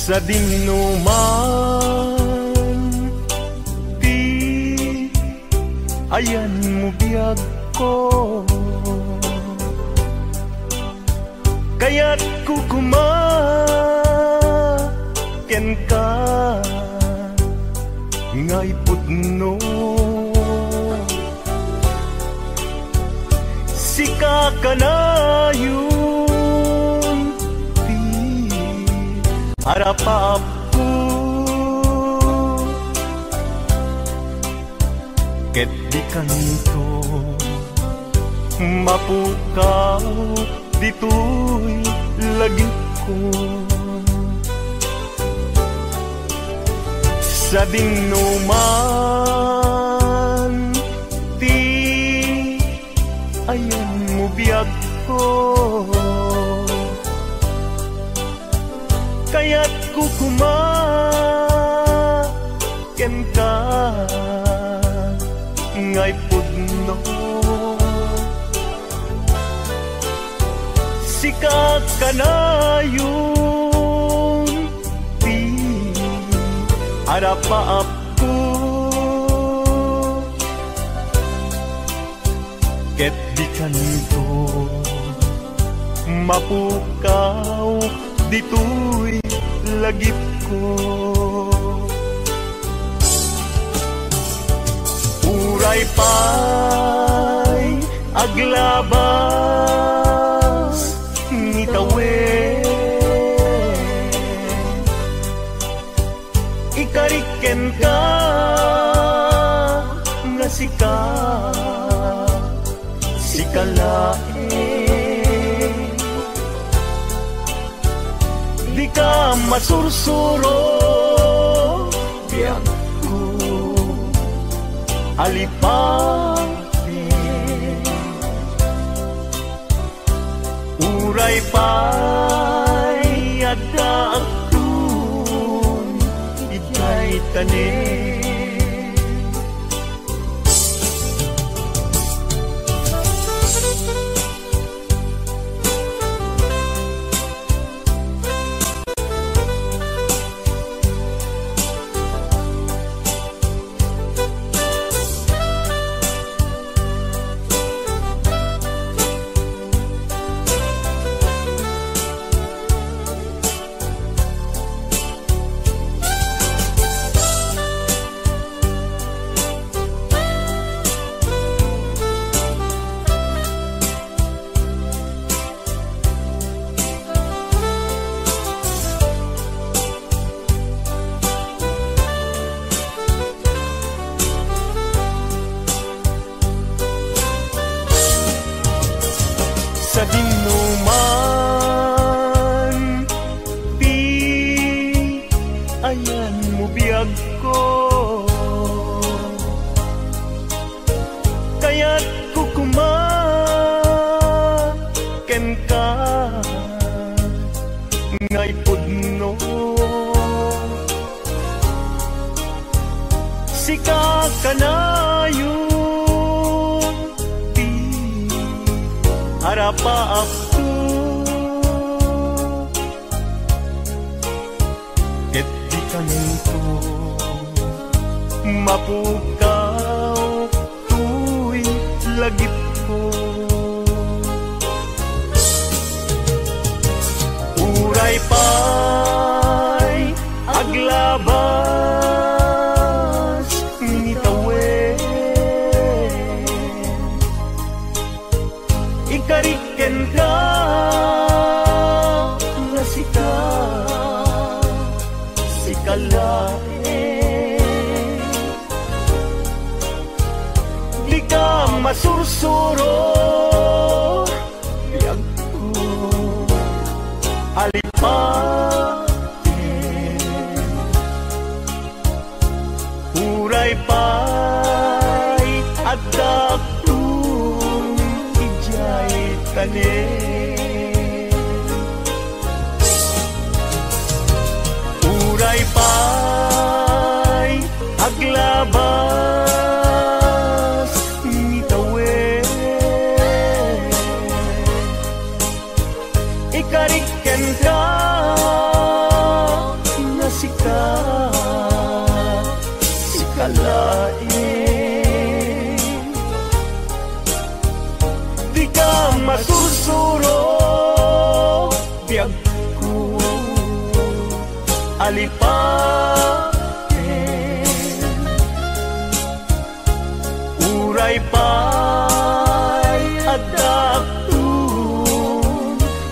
sa dinuman di ayan mo biyag ko, kaya't kukumaken ka ngay pudno. Sika ka na yun di harapap ko, ket di kanto mapukaw dito'y lagi ko. Sa dinuman di ayan mo biyag ko, kaya't kukumaken ka ngay pudno. Sika ka na yun di harapaap ko, ket di kanto mapukaw dito'y lagip ko. Uray pa'y aglabas ngitawen, ikariken ka nga sika sikalae, di ka masursuro biyag ko alipate. Uray pa'y adda akun ijay tanin, sa dinuman di ayan mo biyag ko, kaya't kukumaken ka ngay pudno. Sika ka na yun di harapaap ko, ket di kanto mapukaw tu'y lagip ko. Uray pa'y aglabas ngitawen, ikariken ka nga sika sikalae, di ka masursuro biyag ko alipate. Uray pa'y adda akun ijay tanin, uray pa'y aglabas ngitawen, ikariken ka alipaten uray pay adakton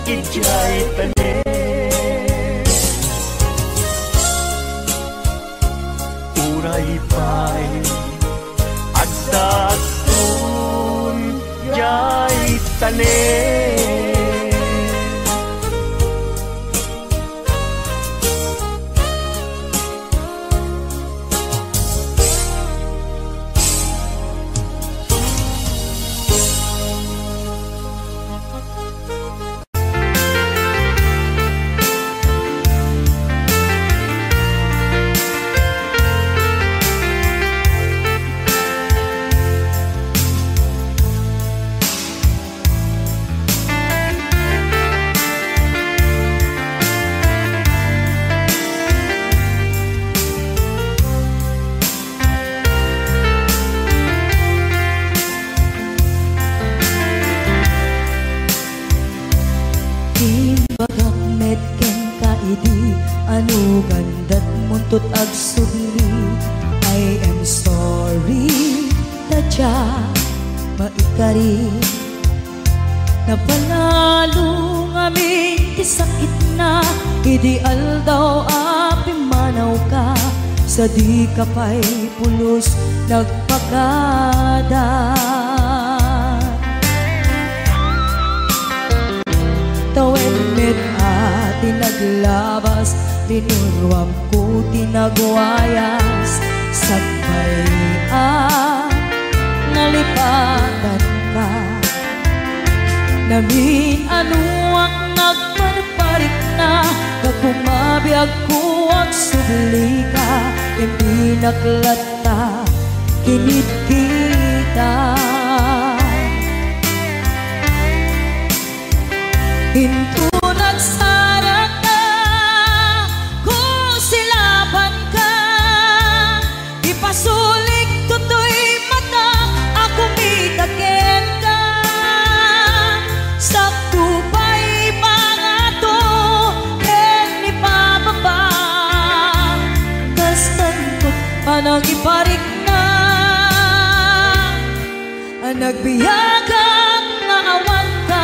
ijay tanen uray pay adakton jay tanen Tut agsugli I am sorry tadya maikari napanalo ngamin ti sakit na ideal daw api manaw ka sa di ka pa'y pulos nagpagada tawen met ati naglabas tinuruam ko tinagwayas sagbayan nalipatan ka namin ano ang nagparparik na pagkumabiyag ko ang subli ka hindi naklata kinit kita hinto nagsara ka kung silaban ka ipasulik tutoy mata ako mitakin ka sakto pa'y pangato ken ipababa kastantot panang iparik na ang nagbiyagang nga awan ka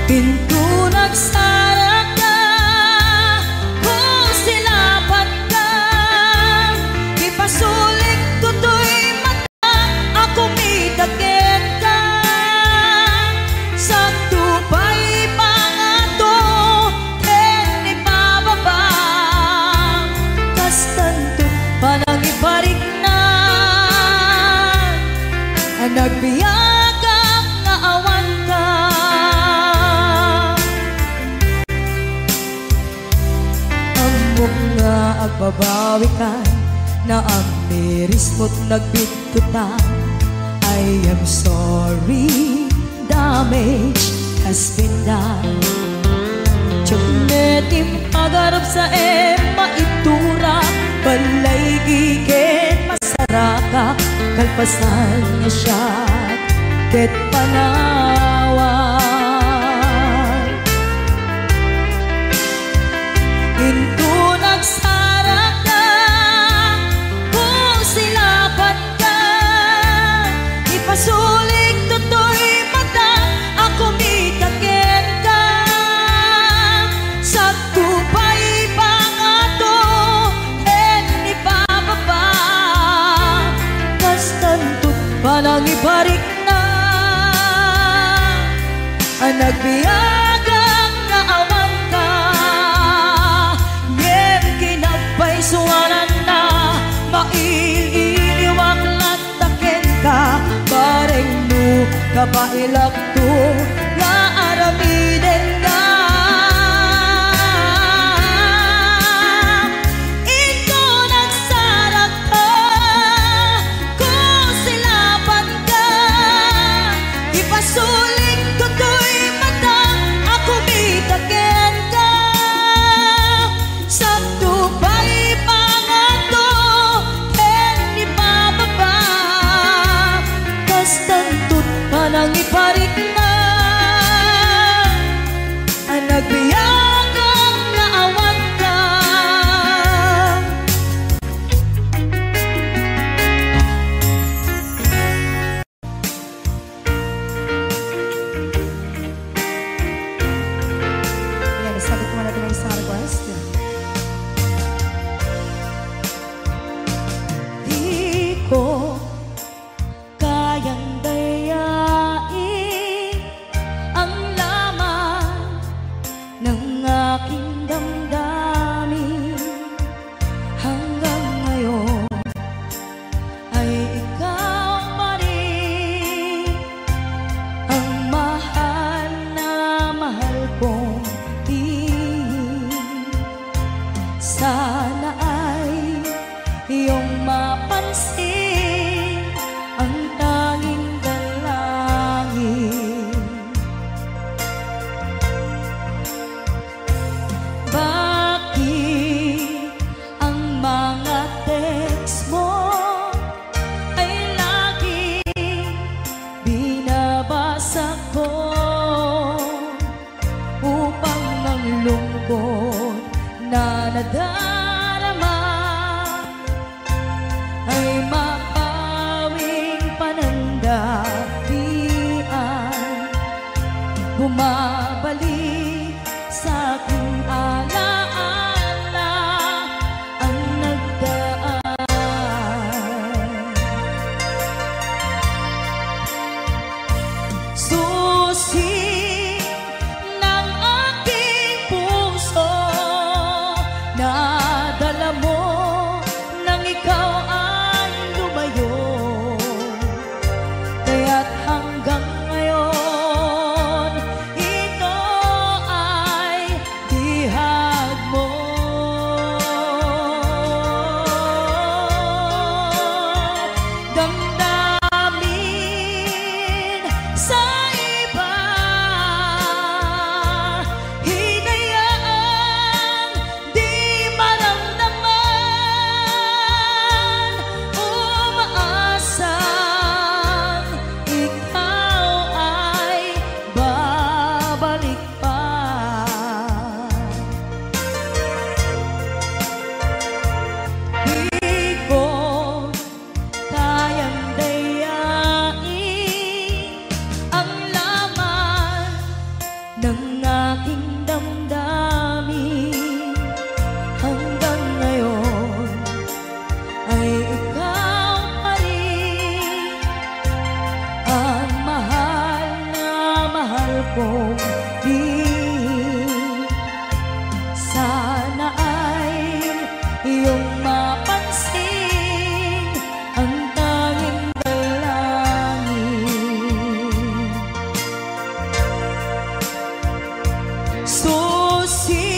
pinto nagsara ka kung silaban ka ipasulik tutoy mata ako mitakin ka sakto pa'y pangato ken ipababa kastanto panang iparik na ang nagbiyagang nga awan ka nga agbabawi ka na ang miris mo't nagbitutan I am sorry damage has been done Tiyunetim pagarap sa maitura balay gigit masaraka kalpasan niya siya ket panawan into nagsara ka kung silaban ka ipasulik tutoy mata ako mitakin ka sakto pa'y pangato ken ipababa kastantot panang ibarik na ang nagbiyagang nga awan ka ngem kinagpaisuanan na maililiwag lataken ka bareng no kapailak to nga aramiden ka. Ito nagsarak ka kung silapan ka. Ipasuling ko to'y mata ako mitaken ka. Sakto ba'y pangato ken ni bababa. Kastantut panang iparik na ang nagbiyagang naawag ka. Ayan, isabot mo natin ang isang request. Di ko kayang dayain ang laman ng aking damdamin. Hanggang ngayon ay ikaw pa rin ang mahal na mahal kong tingin. Sana ay iyong mapansin ang tanging dalangin. Bakit ang mga text mo ay laging binabasa ko upang ang lungkot na nadarama ay mapawing panandapian. Bumabalik sa aking alaala ang nagdaan. Susi ng aking puso na dala mo nang ikaw ay lumayo. Kaya't hanggang ngayon ito ay bihag mo. Damdamin sa iba, hinayaang di maramdaman. Umaasang ikaw ay babalik pa. Di ko kayang dayain ang laman ng aking damdamin. Hanggang ngayon ay ikaw pa rin ang mahal na mahal kong tingin. Sana ay iyong mapansin ang tanging dalangin. Susi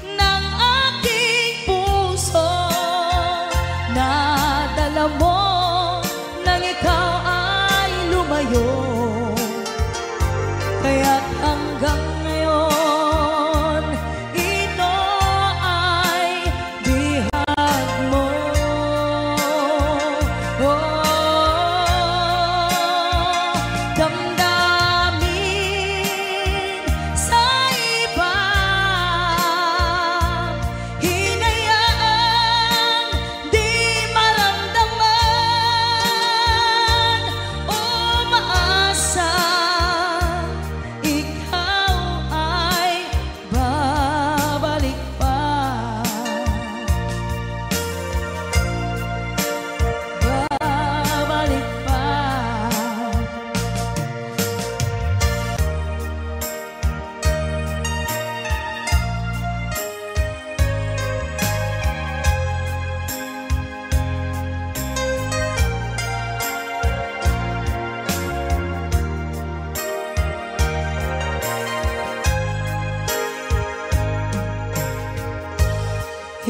ng aking puso na dala mo nang ikaw ay lumayo. Kaya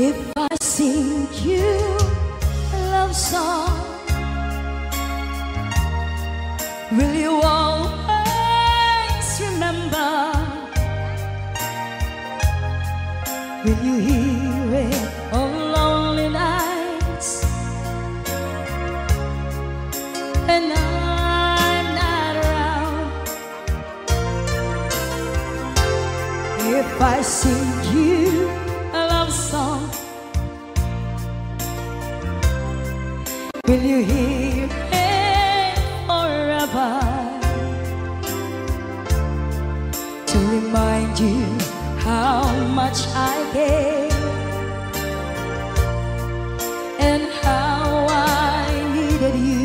If I sing you a love song, will you always remember? Will you hear it on lonely nights and I'm not around? If I sing you a love song, will you hear it forever? To remind you how much I care and how I needed you.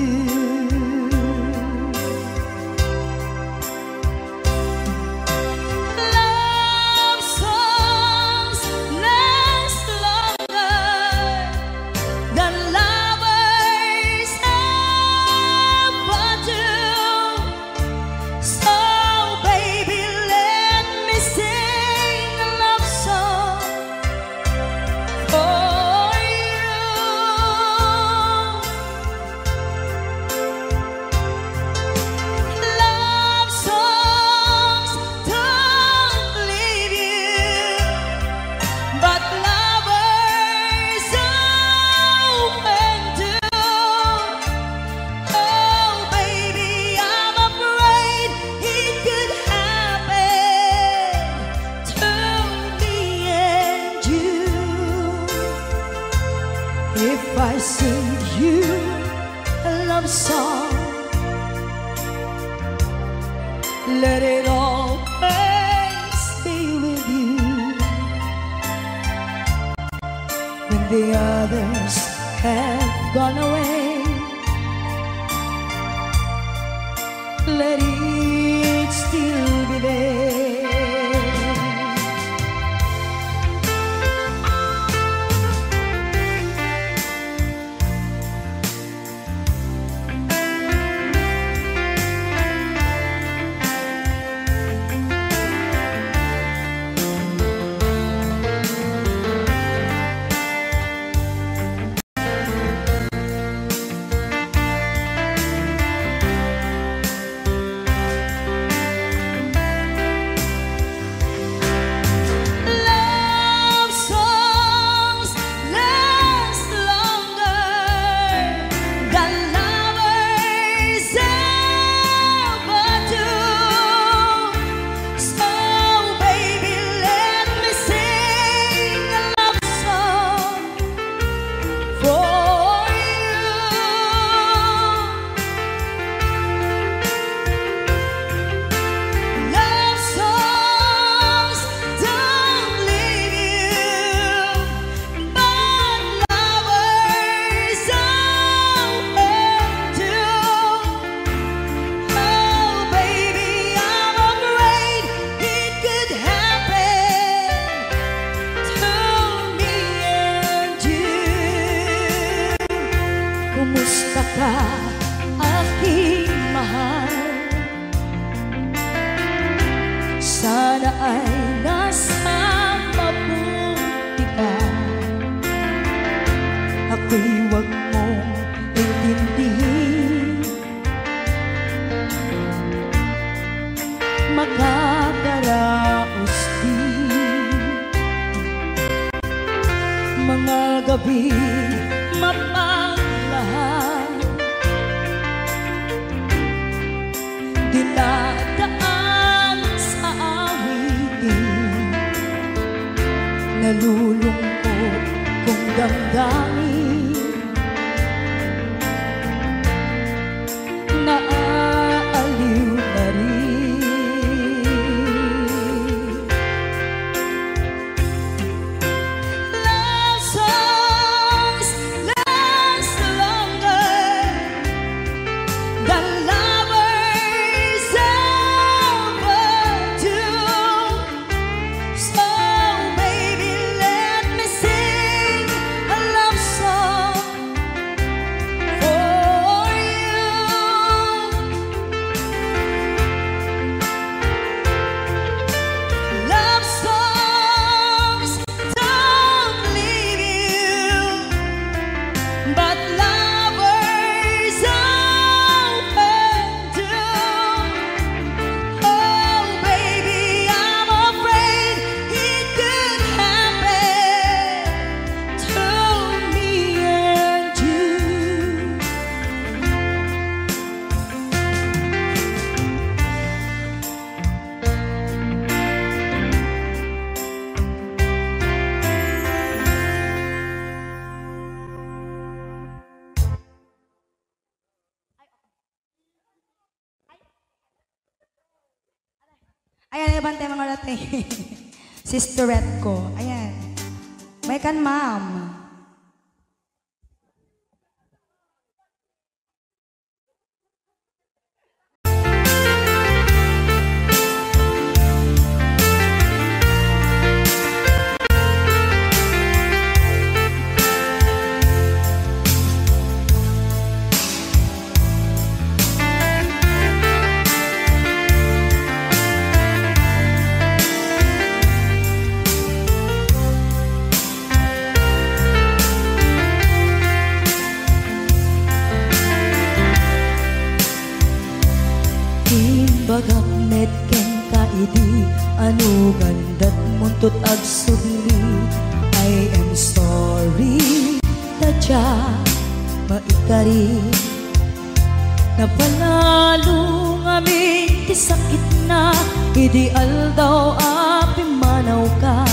Love songs last longer than lovers ever do. So baby, let me sing a love song for you. Love songs don't leave you, but lovers often do. Oh baby, I'm afraid it could happen to me and you. If I sing you a love song, let it always be with you. When the others have gone away, let it still be there. Love songs last longer than lovers ever do. So baby, let me sing a love song for you. Love songs don't leave you, but lovers often do. Oh baby, I'm afraid it could happen to me and you. Kumusta ka, aking mahal? Sana ay nasa mabuti ka. Ako'y huwag mong intindihin, makakaraos din. Mga gabi mapaglahan, dinadaan sa awitin, nalulungkot kong damdamin, naaaliw na rin. Love songs last longer than lovers ever do. So baby, let me sing a love bantay mga rate. Sisterette ko. Ayan. May kan, ma'am. Bagak netken kaidi anu gandat muntut agsubli. I am sorry tadya maikari napalalo ngamin ti sakit na ideal daw api manaw ka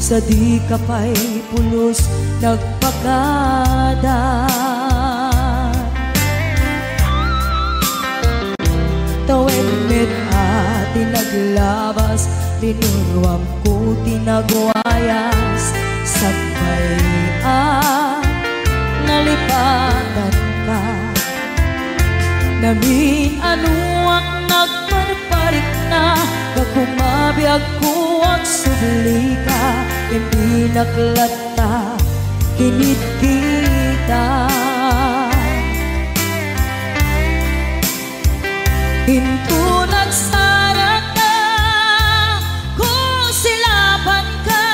sa di kapay pulos nagpakada. Tawid met ati naglabas, tinuruam ko tinagwayas. Sabay nalipatan ka. Namin anuang nagparparik na, kakumabiyag ko ang subli ka. Hindi naklata, kinit kita. Hinto nagsara ka, kung silaban ka,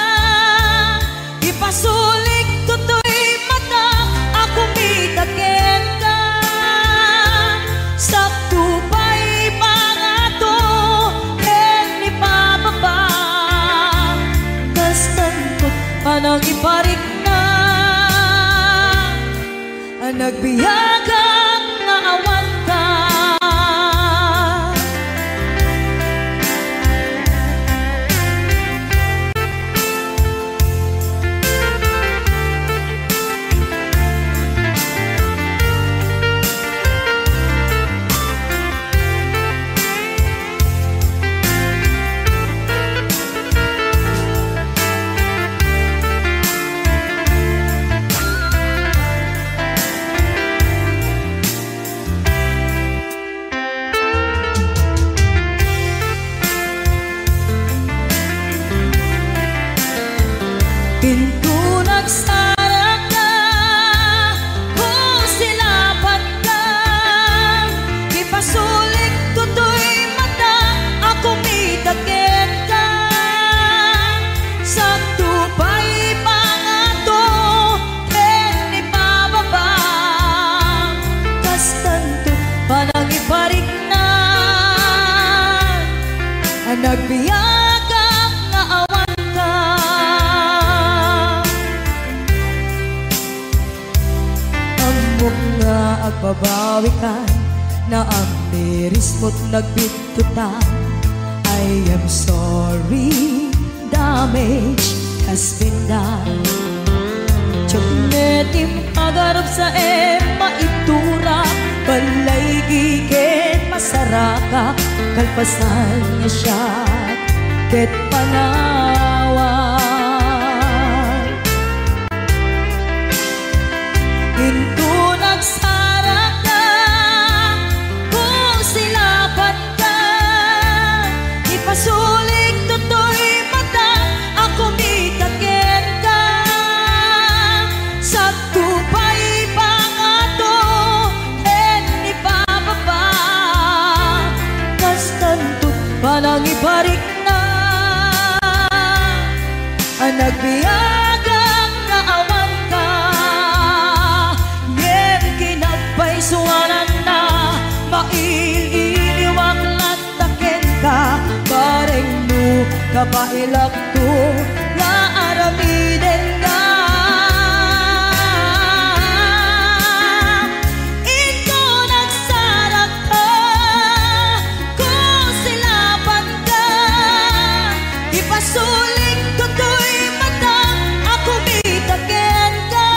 ipasulik tutoy mata, ako mitakin ka. Sakto pa'y pangato, ni pababa, kastantot panang iparik na, ang nagbiyagang naawan ka. Pinto nagsara ka, kung silaban ka, ipasulik tutoy mata, ako mitakin ka. Sakto pa'y pangato, ni pababa, kastanto panang iparik na, ang nagbiyagang naawan ka. Nga agbabawi ka na ang miris mo't nagbitutan. I am sorry, damage has been done. Tiyoknetim agarap sa maitura, balay giken masaraka, kalpasan niya siya ket panawan. Hinto nagsara ka, kung silaban ka, ipasulik tutoy mata, ako mitakin ka. Sakto pa'y pangato, ni pababa, kastantot panang iparik na, ang nagbiyagang naawan ka. Suwanan na maililiwag lantakin ka, bareng mo kapailak to nga aramiden ka. Ito nagsara ka, kung silaban ka, ipasulik tutoy mata, ako mitakin ka.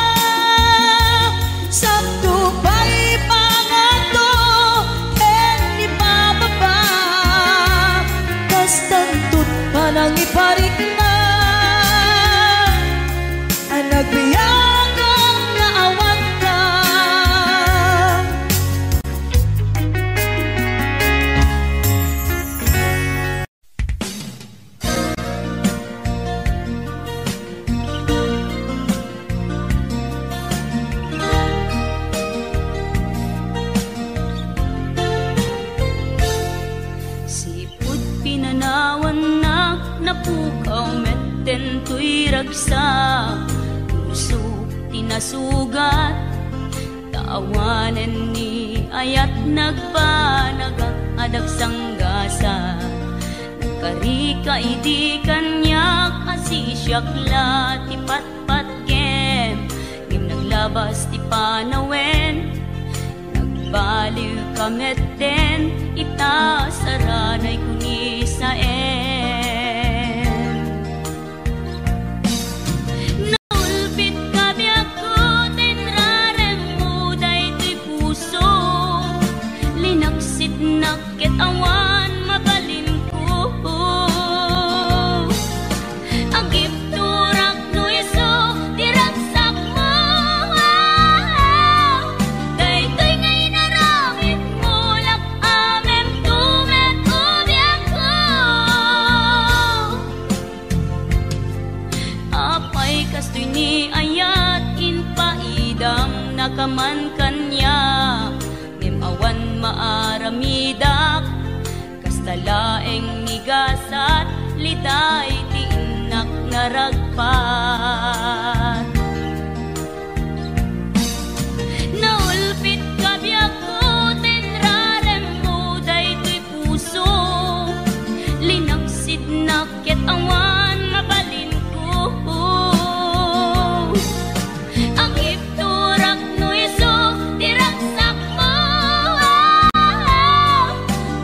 Sakto pa'y pangato, ni pababa, kastantot Sipud pinanawan na napukaw metten tuy ragsak. Puso tinasugat taawanen ni ayat nagbanagak adag sanggasa. Karika idi kanyak asisyak la ti patpat kem. Ngim naglabas ti panawen nagbaliw kametten ita saranay kuni saen. Naulpit kabiyak ko tenrarem mo daytoy puso. Linaksit nakit awan mabalin ko. Agip turak no iso diragsak mo. Daytoy ngay naramit mo lak amem tumet ubiak ko. Apay kastoy ni ayat inpaidam nakaman kanya. Ngem awan maaramidak kastalaeng nigasat liday ti inak naragpat. Naulpit kabiyak ko tenrarem mo daytoy puso. Linaksid nakit awan mabalin ko. Ang ipturak no iso diragsak mo.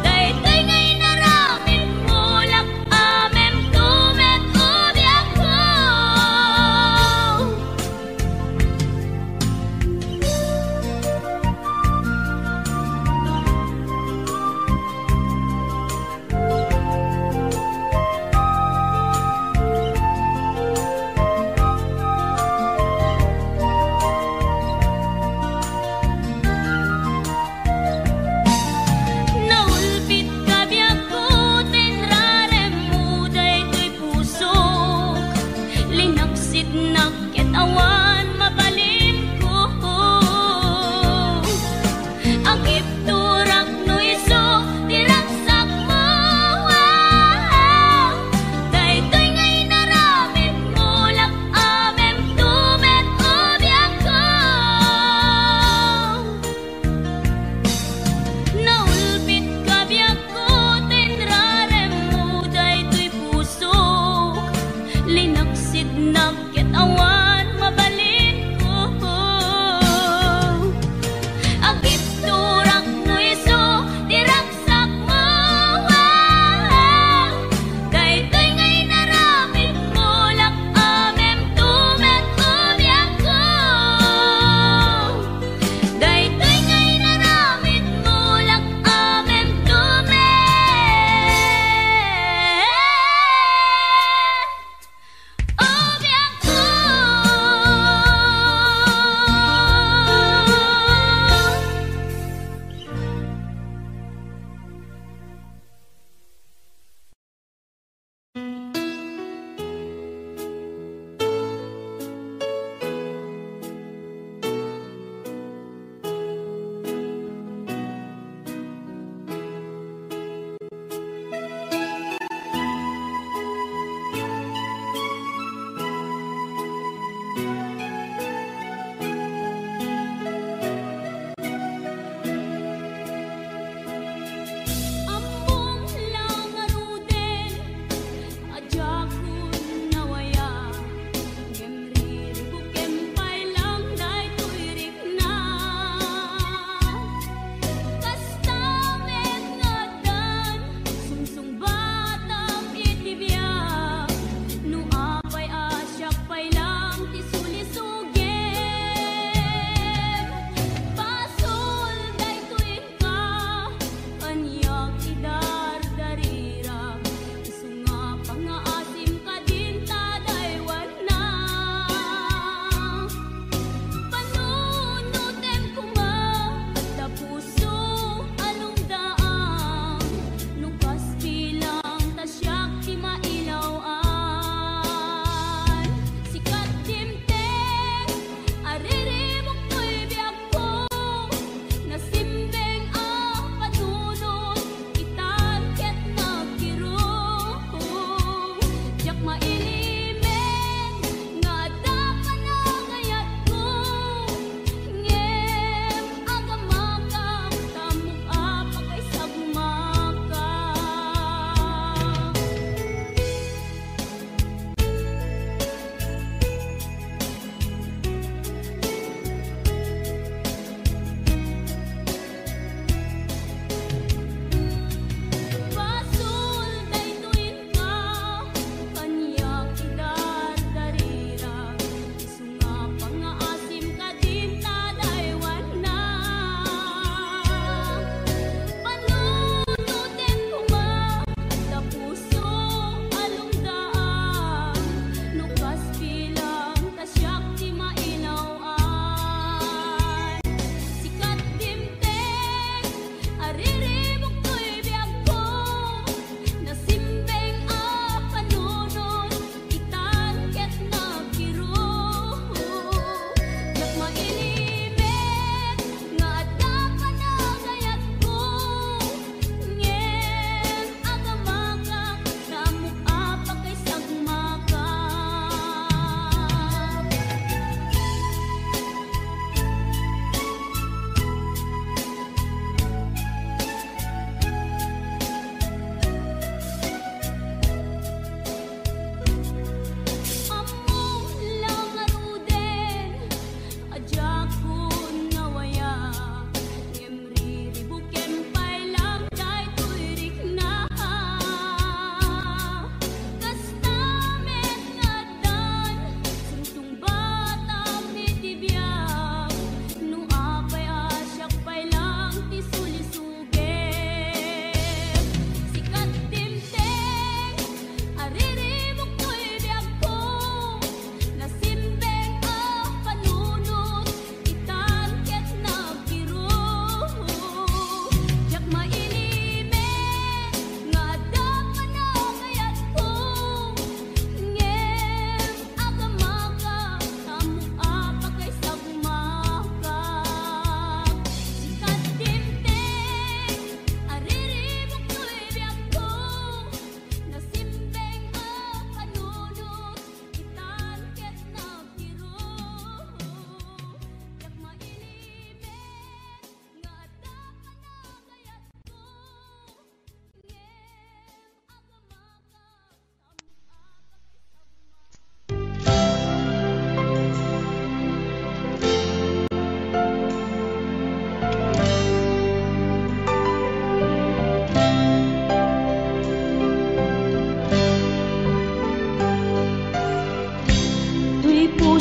Daytoy ngay naramit mo lak amem tumet ubiak ko.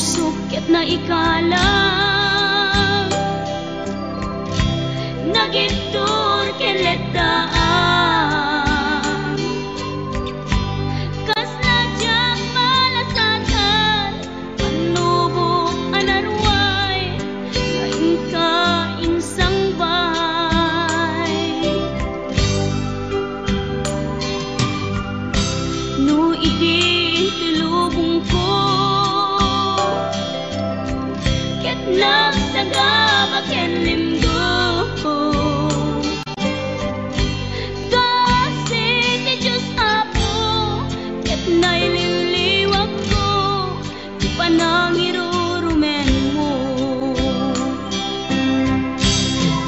pusok ket na ikalang nagitur keledaan kas najak malasatan panubok anarway kain ka insang bay no idi tilubong ko ket nagsaga baken limdo kasi ti Diyos apo ket naililiwag ko ti panangirurumen mo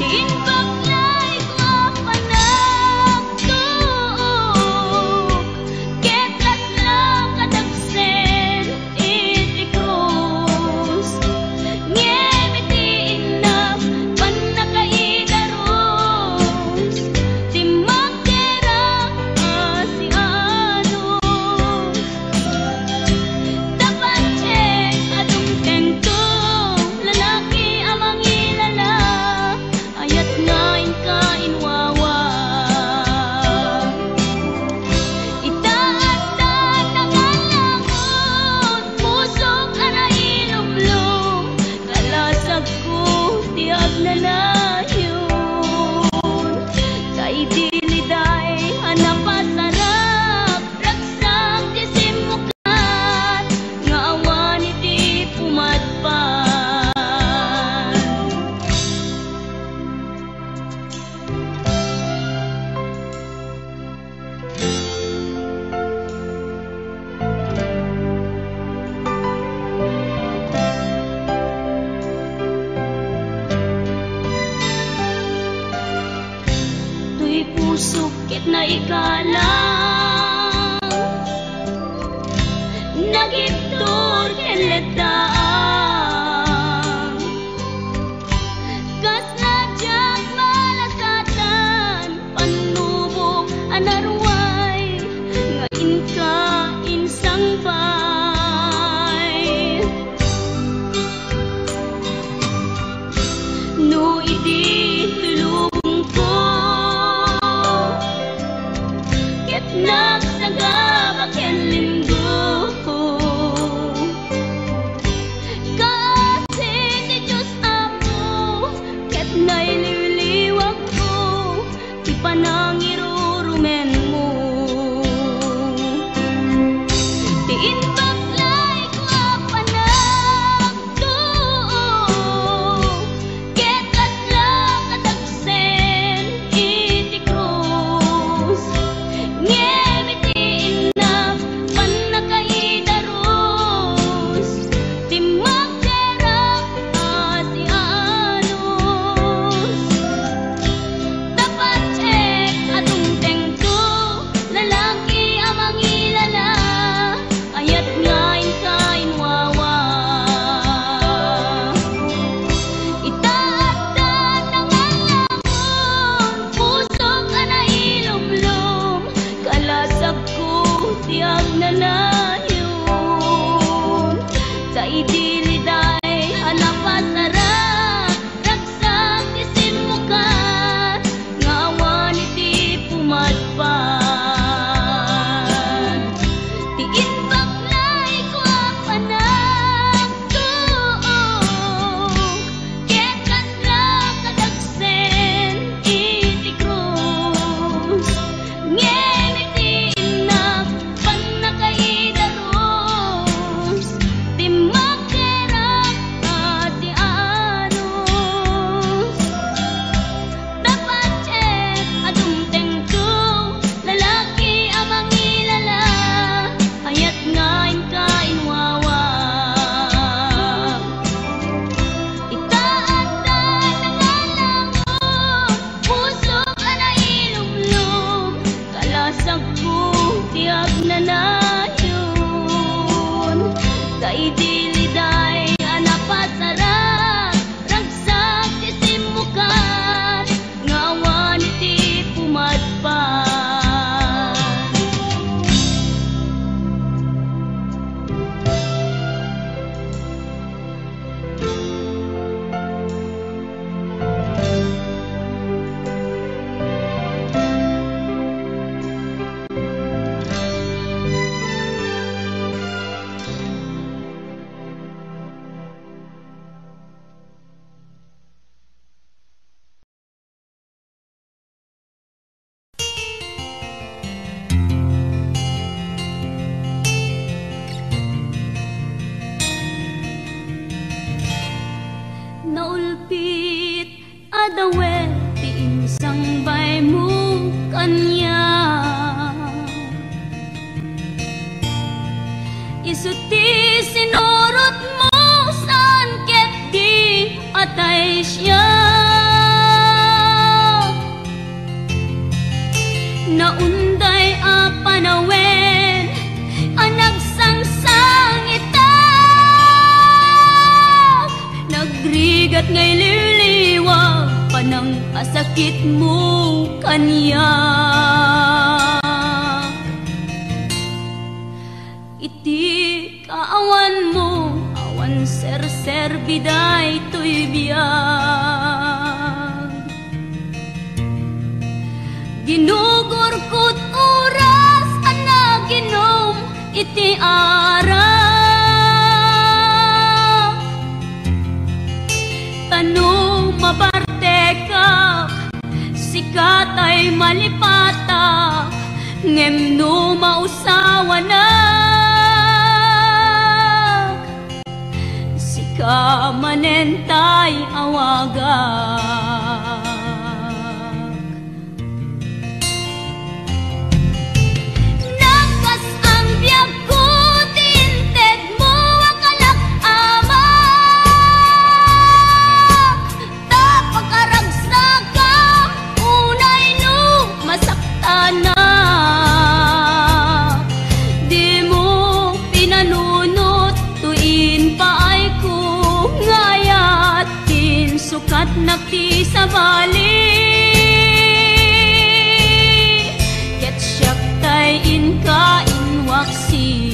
ti inbaklay ko panagtuok ket laslang kadagsen iti krus ngemi ti inap panakaidaros ti magderang asianos dapat check adung tento lalaki amang ilala ayat ngain ka inwawa itaat nangalangon pusok ana ilumlum kalasag ko tiag na layon kay diliday hanapasarap ragsang tisimukan nga awan iti pumadpan tuy pusok ket na ikalang nagitur keledaan kas najak malasatan panubok anarway ngain ka insang bay no idi tulubong ko ket nagsaga baken limdo kasi ti Diyos apo ket naililiwag ko ti panangirurumen mo ti inbaklay ko panagtuok ket laslang kadagsen iti krus ngemi ti inap panakaidaros ti magderang asianos dapat check adung tengto lalaki amang ilala ayat ngain ka inwawa itaat nangalangon pusok ana ilumlum kalasag ko tiag na layon kay diliday hanapasarap ragsang tisimukan nga awan iti pumadpan ti inbaklay ko panagtuok ket laslang kadagsen iti krus ngemi ti inap panakaidaros ti magderang asianos dapat check adung tengto lalaki amang ilala ayat ngain ka inwawa itaat nangalangon pusok ana ilumlum kalasag ko tiag na layon kay diliday hanapasarap ragsang tisimukan nga awan iti pumadpan Suti sinurot mo saan ket di atay siya. Naunday a panawen anag sangsang itak. Nagrigat ngay liliwag panang asakit mo kanya. Iti kaawan mo awan ser-ser biday to'y biyag. Ginugurkot oras ana ginom iti ara. Tanong mabarte ka sikat ay malipata ngem no mausawa na. Sika manentay awagak. Nagkas ang biyag ko tinted mo akalak ama. Tapagkaragsaga unay no masakta na. Di mo pinanunot tuin paay ko ngayat tin sukat nakti sa bali. Ket siyak tay inka inwaksi.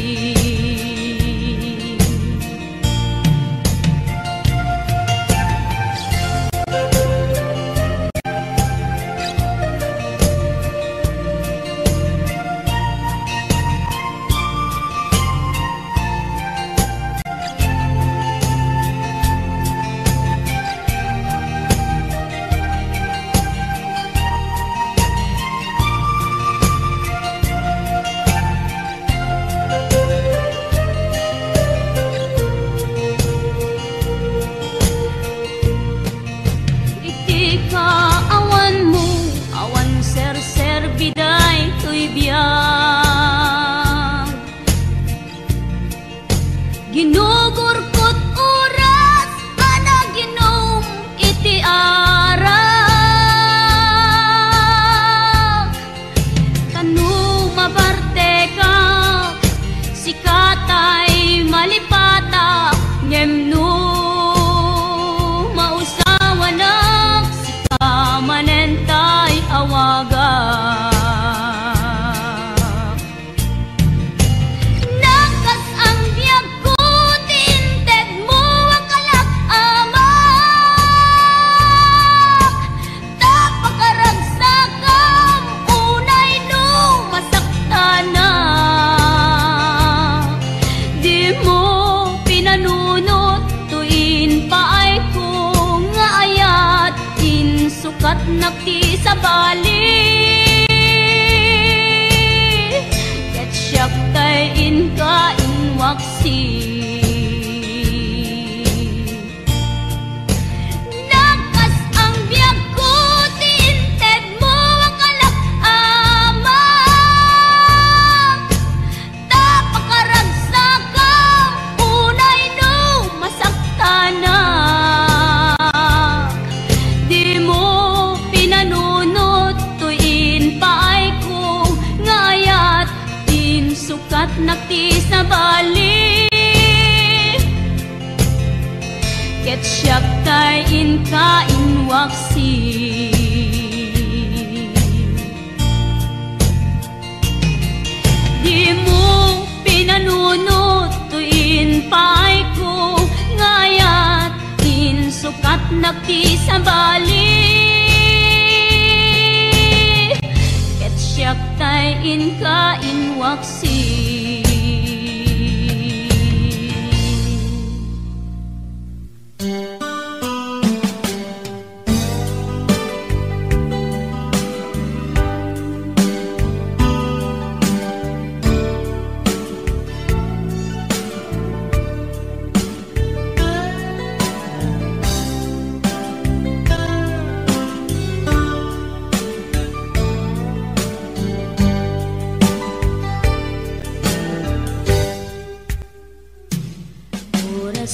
Biday to'y biyag. Ginugurkot oras ana ginom iti ara. Kanu mabarte ka sikatay malipata ngem no mausawa na. Sika manentay awaga. Sukat nakti sa bali. Ket siyak tay inka inwaksi. Nagkas ang biyag ko tinted mo akalak ama. Tapagkaragsagang unay no masakta na. Di mo pinanunot tuin paay ko ngayat tin sukat nakti sa bali. Ket siyak tay inka inwaksi. Di mo pinanunot tuin paay ko ngayat tin sukat nakti sa bali. Ket siyak tay inka inwaksi.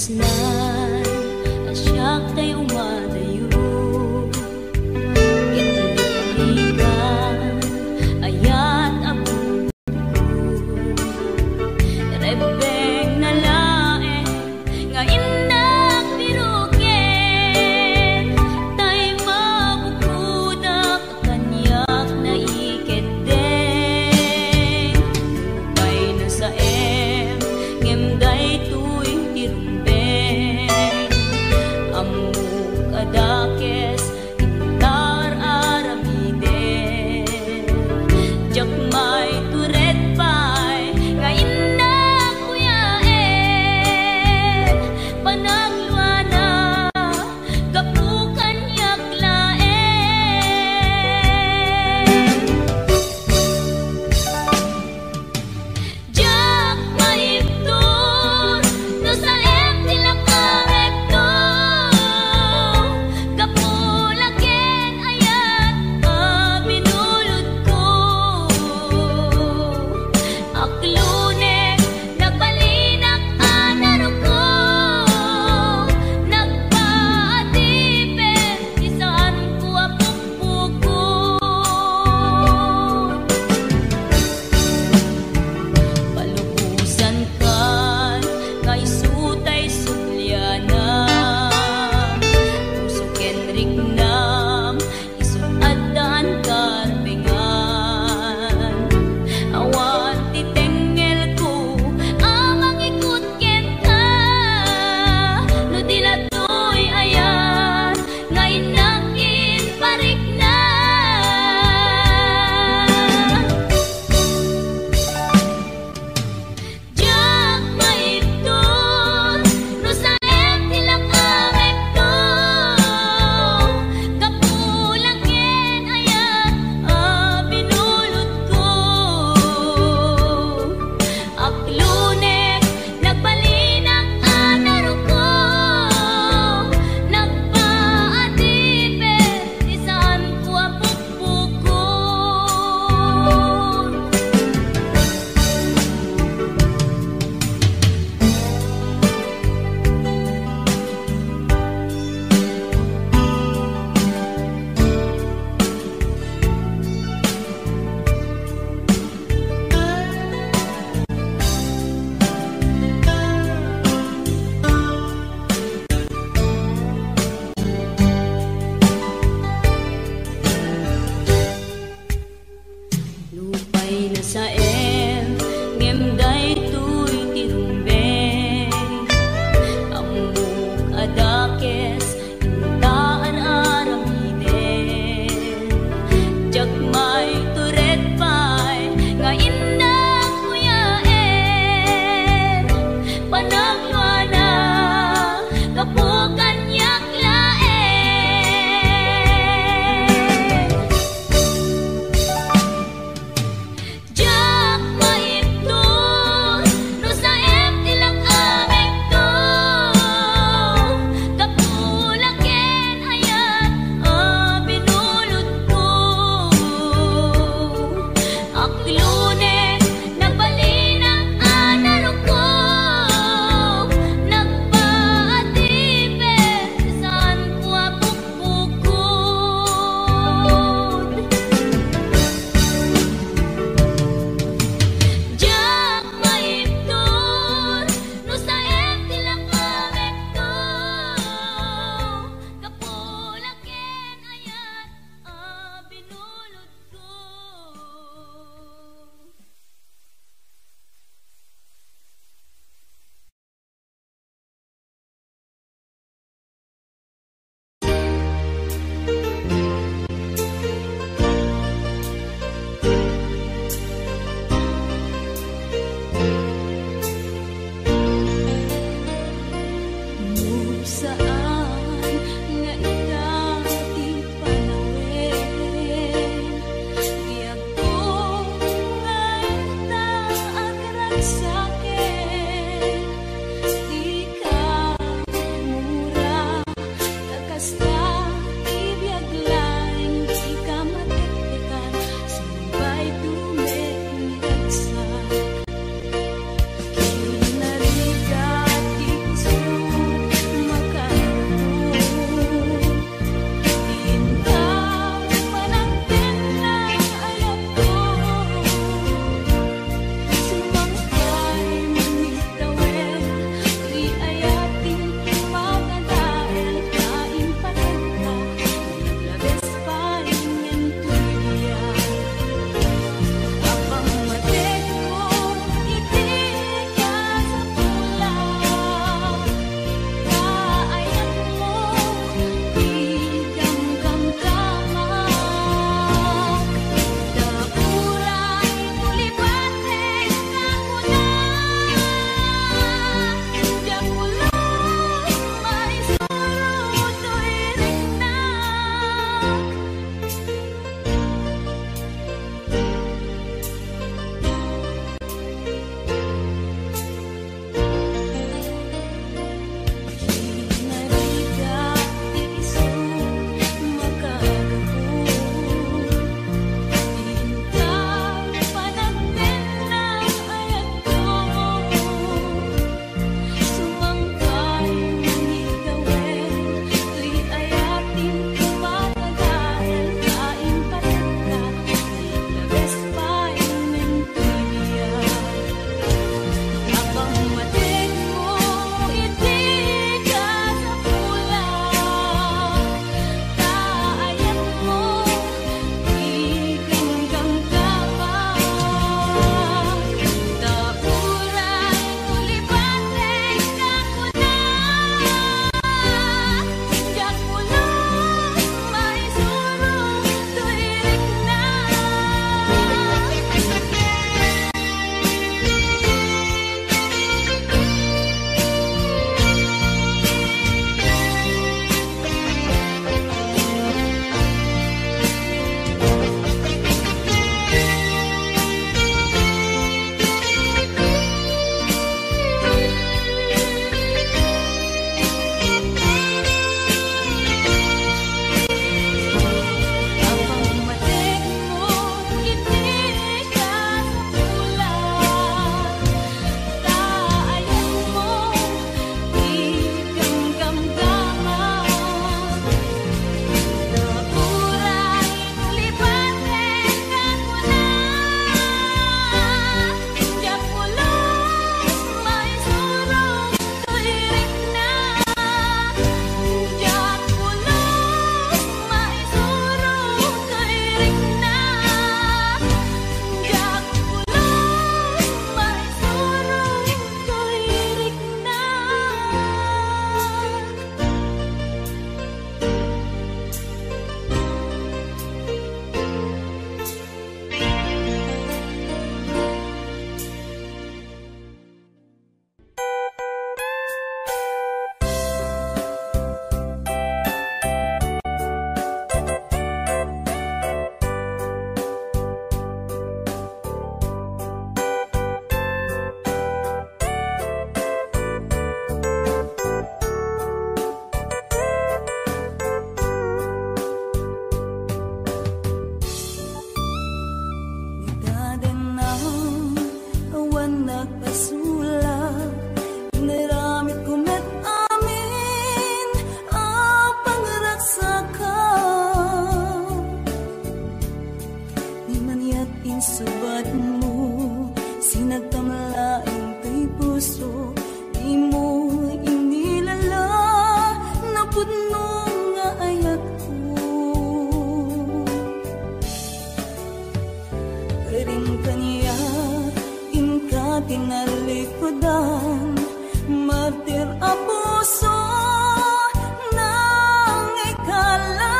pusnan asyak tay umadayo itlikan ayat abun rebeng na lae nga indak biruken tay mabukudak kanyak na iketeng lupay na sa ngemday tuy tirumbeng amuk adakes intar aramide jakmay turet pay nga indak kuyaen panagluana kapukan yaklaen jak maiptur no sa tilakarekto kapulaken ayat binulod ko aklunek nagbalinak anaro ko nagpaatipen isaan ko apukpukon palubusan kan nga isutay sulyana usuken rignam isuadaan karpengan awan titengel ko amang ikut ken ka no dilatoy ayan nga inakin parik na jak maiptur no sa tilakarekto kapulaken ayat binulod ko aklunek nagbalinak anaro ko nagpaatipen isaan ko apukpukon lupay na sa ngemday tuy tirumbeng amuk adakes intaan aramiden jakmay turet pay nga indak kuyaen panagluana kapukan yaklaen jak maiptur no sa tilakarekto kapulaken ayat binulod ko aklunek nagbalinak anaro ko nagpaatipen isaan ko apukpukon jak maiptur no sa tilakarekto kapulaken ayat binulod ko saan nga ikaw di panawen giyag ko nga ita agrag sakin di ka mura kakasta ibiyag laing di ka matektekan sumbay dumekniragsa kinarigat iso tinalikudan, martir abuso ng ikala.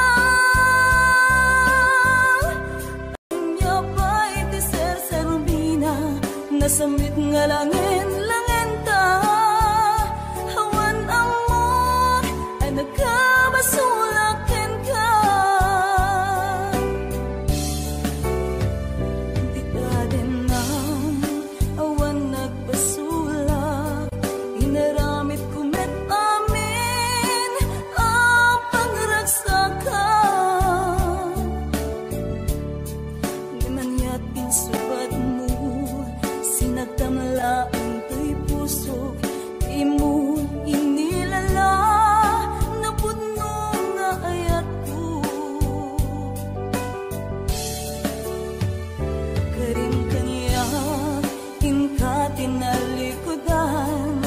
Anya pa'y tiser sa rubina, nasamit nga langin ta. Hawan amor ay nagkabasulakin ka. Di ka din na awan nagbasulak, inaramit kumet amin ang pangragsakan. Di man yatin subat mo, sinagtamla ang tuy puso, di mo inilala na pudno nga ayat ko. Karim kanya inka tinalikudan,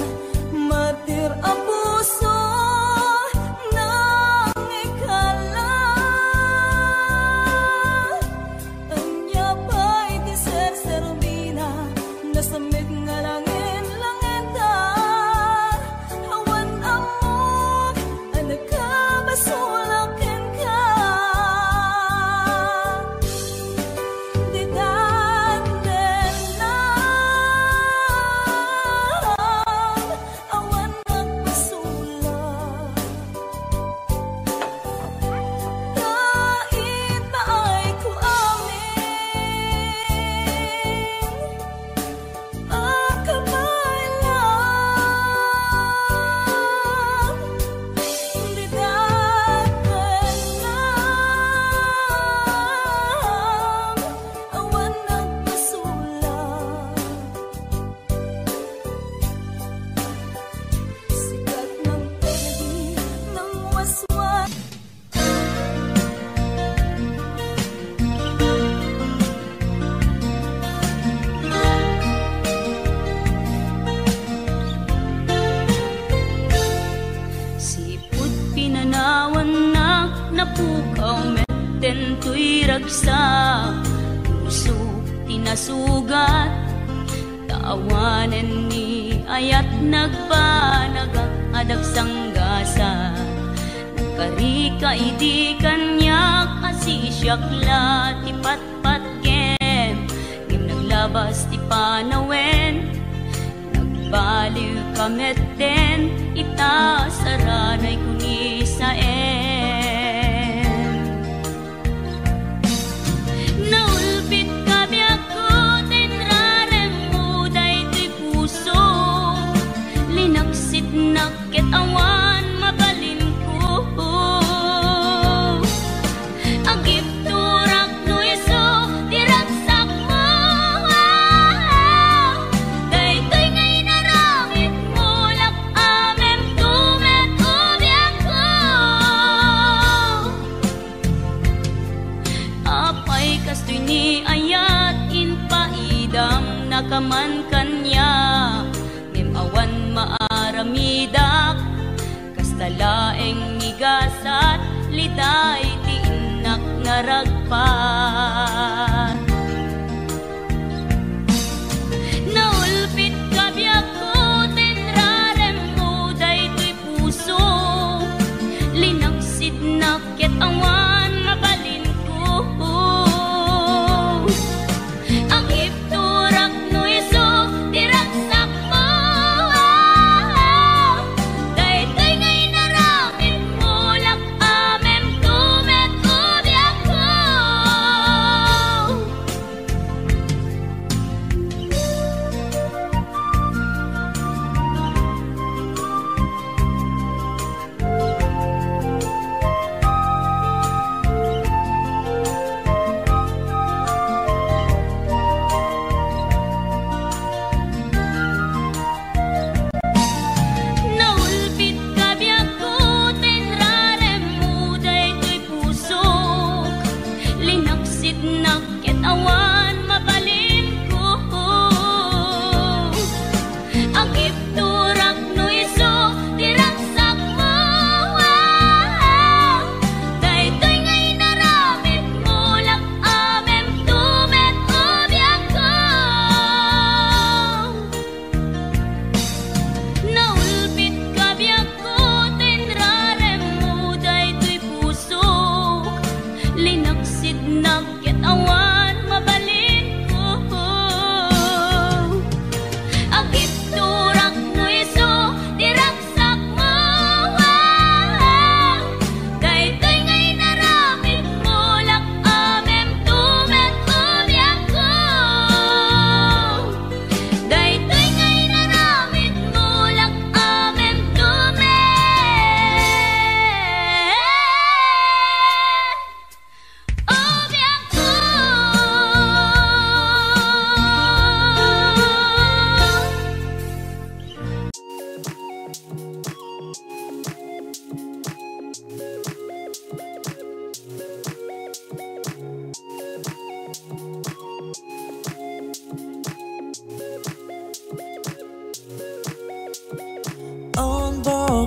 martir abuso ng ikala. Anya pa'y tiser sa rubina, nasamit nga langin ta. Hawan amok ang nagkabasulakin ka. Di daten na awan nagbasulak. Kahit na ay ko amin ang kamay lang. Di daten na awan nagbasulak. Sikat ng pegi ng waswas. Siput pinanawan na napukaw meten tuy ragsa. Puso tinasugat, taawanan ni ayat nagpanagak adag sanggasa. Nagkarika idi kanyak asisyakla ti patpatken, ngim naglabas ti panawen. Nagbaliw kameten, itasaranay kuni sa naulpit kabiyak ko, tinrarem mo daytoy puso. Linaksit nakit awan mabalin ko. Agip turak no iso, diragsak mo. Daytoy ngay naramit mo, lak amem tumet ubiyak ko. Apay kastoy ni ayat inpaidam nakaman kanya. Ngem awan maaramidak, kastalaeng migasat, liday ti inak naragpat. Naulpit kabiyak ko, tinrarem mo daytoy puso. Linaksit nakit awan mabalin ko. Ang ipturak no iso, diragsak mo. Daytoy ngay naramit mo, lak amem tumet ubiyak ko.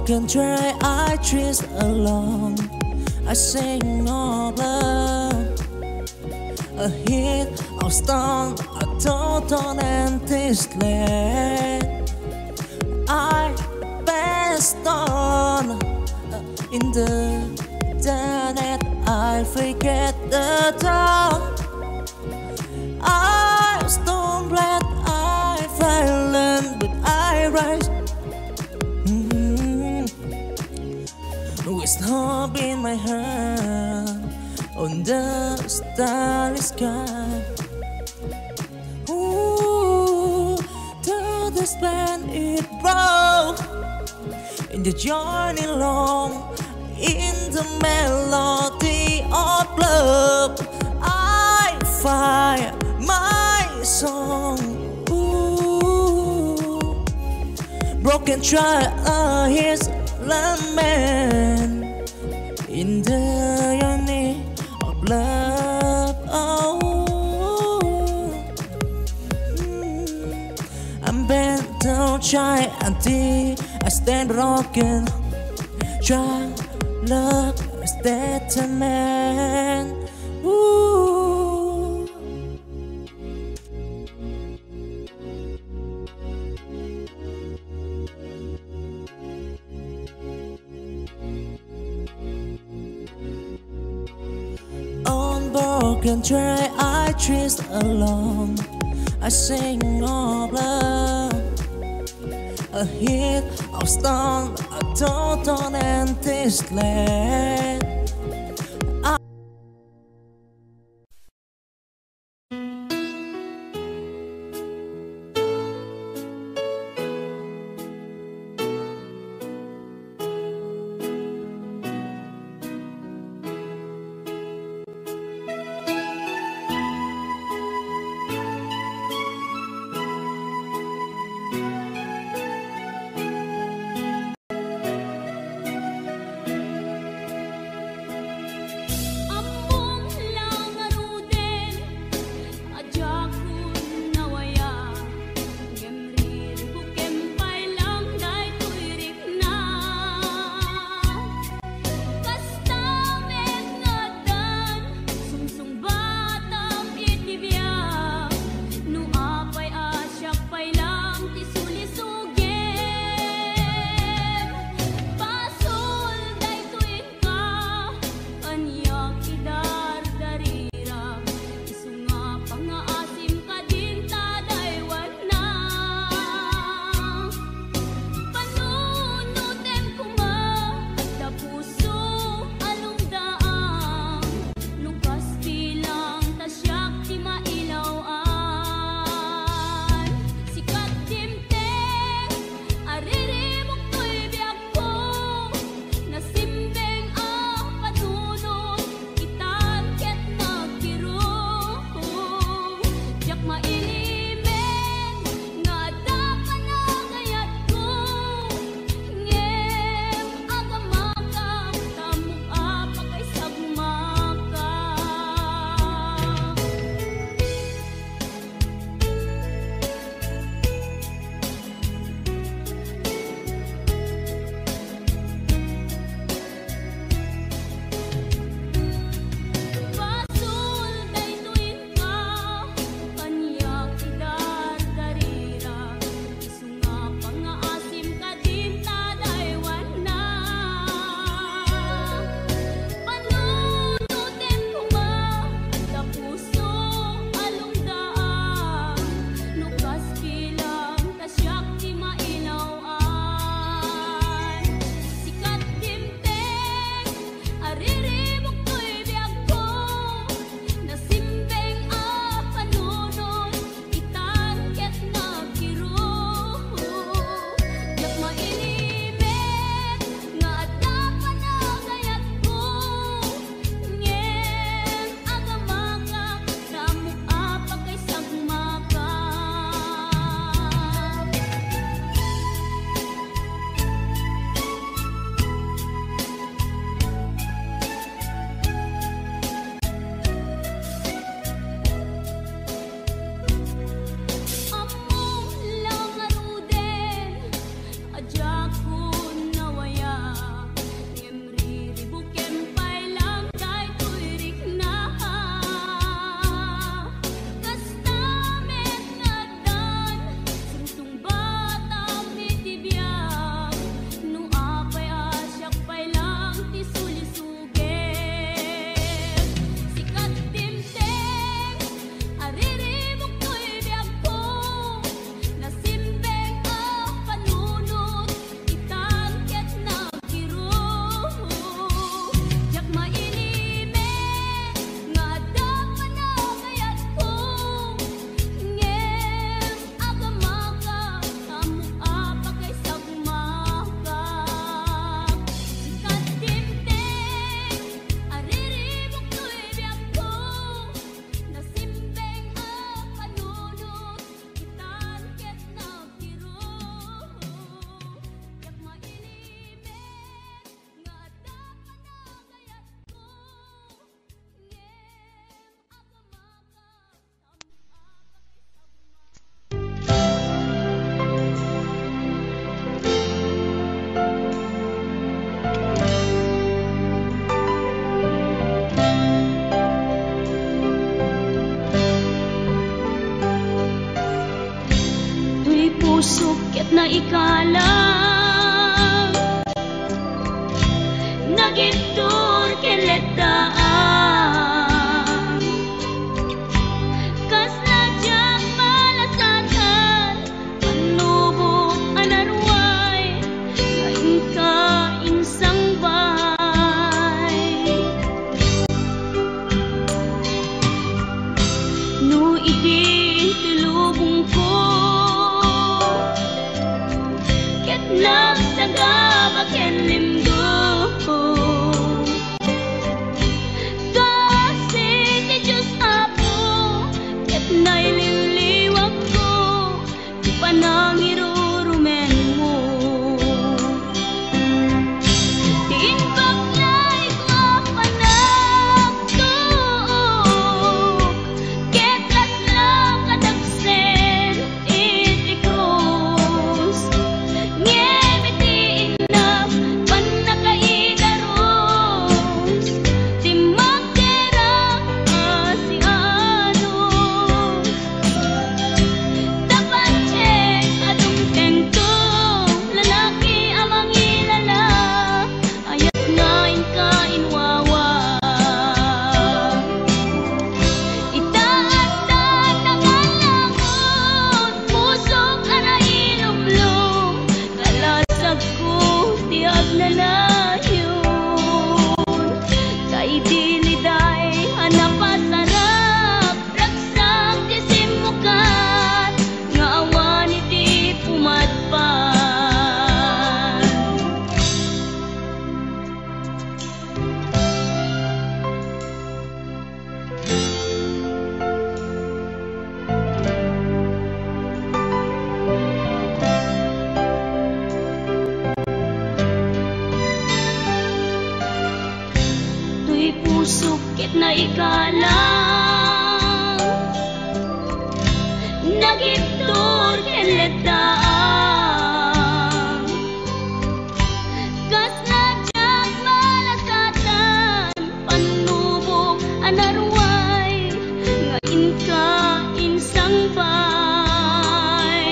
broken tray I chase along. I sing of love, a hit of stone, a total empty slate. I passed on in the internet. I forget the time. I stumbled, I fell, but I rise. With hope in my hand on the starry sky. Ooh, to the span it broke in the journey long, in the melody of love. I fire my song. Ooh, broken try his lament in the journey of love. Oh, I'm bent down, try until I stand broken. Try love is that a man. Ooh. On broken tray I chase along. I sing of love, a hit of stone, a total empty slate. pusok ket na ikalang nagitur keletaan kas najang malasatan panubok anarway ngayon ka insang bay no idi tilubong ko ket nagsagabak ken limdo naililiwag ko di pa nang irurumen mo diin baklay ko panagtuk ketlas lang kadagsen iti krus ngemitiin na panakaidarus di magderang asiano pusukit na ikalang nagitur keletaan kas najang malasatan panubok anarway ngayon ka insang bay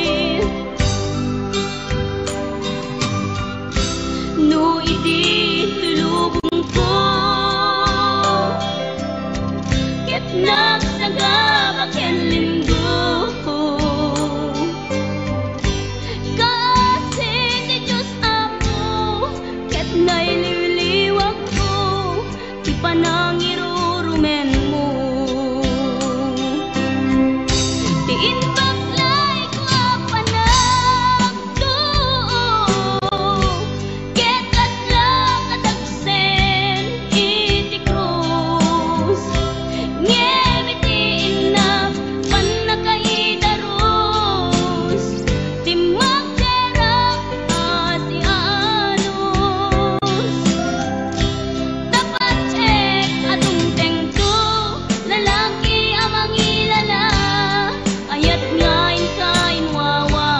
no idi tulubong ko nagsagabak ken linggo kasi ni Diyos Apo ket naililiwag ko di pa nang irurumen mo diin baklay ko panagtuk ketlas lang kadagsen iti krus ngemitiin na panakaidarus di magderang asianos dapat check adungteng to lalaki amang ilala ayat ngayon kain wawa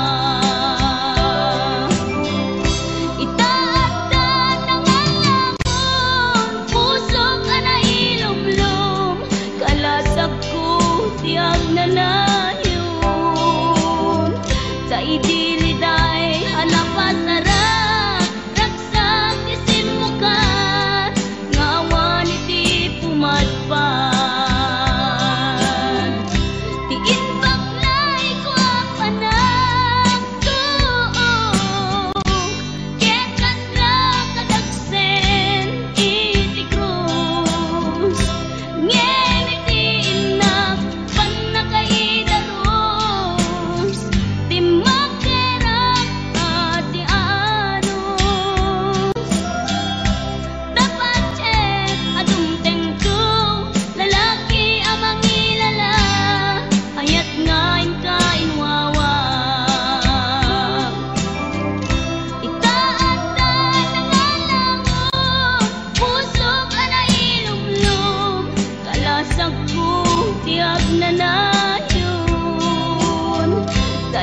itaatan ng alamon pusok anailumlum kalasag ko tiyag na nayon sa idiliday hanapasarap raksak isin mukat ngawan iti pumadpan diin baklay ko panagtuk ketlas lang kadagsen iti krus ngemitiin na panakaidarus di magderang asianos dapat check adungteng to lalaki amang ilala ayat ngayon kain wawa itaatan ng alamon pusok anailumlum kalasag ko tiyag na nayon sa